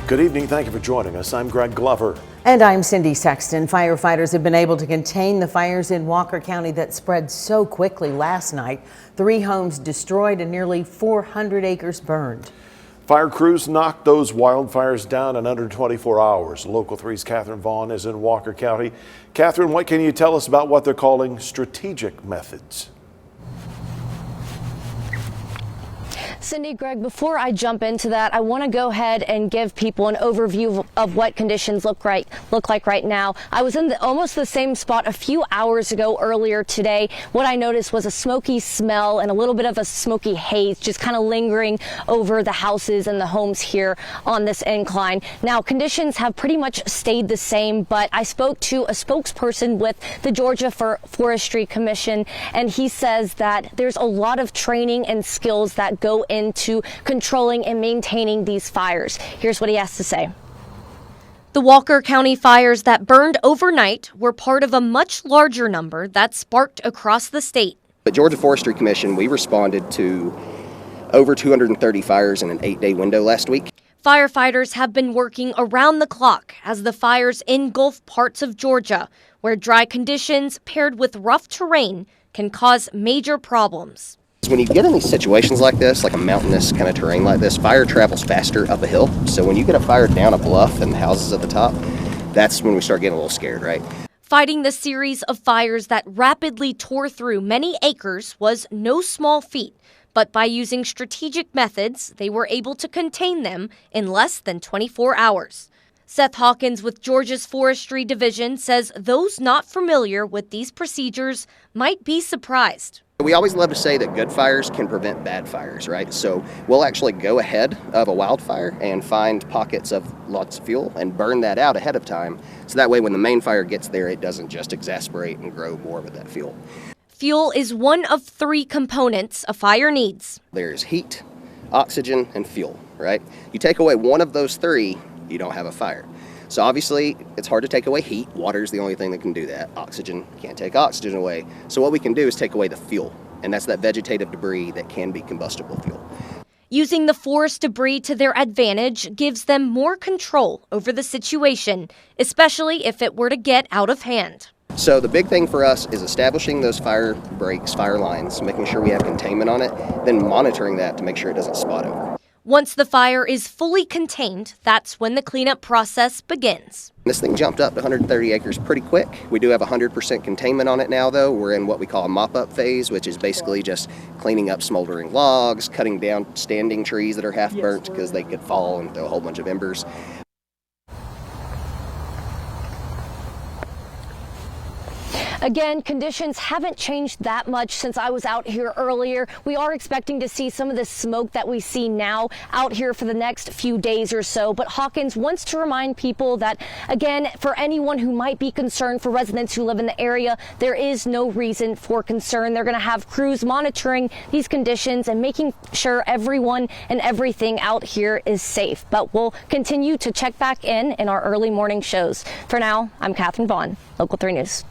Good evening. Thank you for joining us. I'm Greg Glover. And I'm Cindy Sexton. Firefighters have been able to contain the fires in Walker County that spread so quickly last night. 3 homes destroyed and nearly 400 acres burned. Fire crews knocked those wildfires down in under 24 hours. Local 3's Catherine Vaughn is in Walker County. Catherine, what can you tell us about what they're calling strategic methods? Cindy, Greg, before I jump into that, I want to go ahead and give people an overview of what conditions look like right now. I was in almost the same spot a few hours ago earlier today. What I noticed was a smoky smell and a little bit of a smoky haze just kind of lingering over the houses and the homes here on this incline. Now, conditions have pretty much stayed the same, but I spoke to a spokesperson with the Georgia Forestry Commission, and he says that there's a lot of training and skills that go into controlling and maintaining these fires. Here's what he has to say. The Walker County fires that burned overnight were part of a much larger number that sparked across the state. The Georgia Forestry Commission, we responded to over 230 fires in an 8-day window last week. Firefighters have been working around the clock as the fires engulf parts of Georgia, where dry conditions paired with rough terrain can cause major problems. When you get in these situations like this, like a mountainous kind of terrain like this, fire travels faster up a hill. So when you get a fire down a bluff and houses at the top, that's when we start getting a little scared, right? Fighting the series of fires that rapidly tore through many acres was no small feat. But by using strategic methods, they were able to contain them in less than 24 hours. Seth Hawkins with Georgia's Forestry Division says those not familiar with these procedures might be surprised. We always love to say that good fires can prevent bad fires, right? So we'll actually go ahead of a wildfire and find pockets of lots of fuel and burn that out ahead of time. So that way when the main fire gets there, it doesn't just exasperate and grow more with that fuel. Fuel is one of 3 components a fire needs. There's heat, oxygen, and fuel, right? You take away one of those 3, you don't have a fire. So obviously, it's hard to take away heat. Water is the only thing that can do that. Oxygen can't take oxygen away. So what we can do is take away the fuel, and that's that vegetative debris that can be combustible fuel. Using the forest debris to their advantage gives them more control over the situation, especially if it were to get out of hand. So the big thing for us is establishing those fire breaks, fire lines, making sure we have containment on it, then monitoring that to make sure it doesn't spot over. Once the fire is fully contained, that's when the cleanup process begins. This thing jumped up to 130 acres pretty quick. We do have 100% containment on it now, though. We're in what we call a mop-up phase, which is basically just cleaning up smoldering logs, cutting down standing trees that are half burnt because they could fall and throw a whole bunch of embers. Again, conditions haven't changed that much since I was out here earlier. We are expecting to see some of the smoke that we see now out here for the next few days or so. But Hawkins wants to remind people that, again, for anyone who might be concerned, for residents who live in the area, there is no reason for concern. They're going to have crews monitoring these conditions and making sure everyone and everything out here is safe. But we'll continue to check back in our early morning shows. For now, I'm Catherine Vaughn, Local 3 News.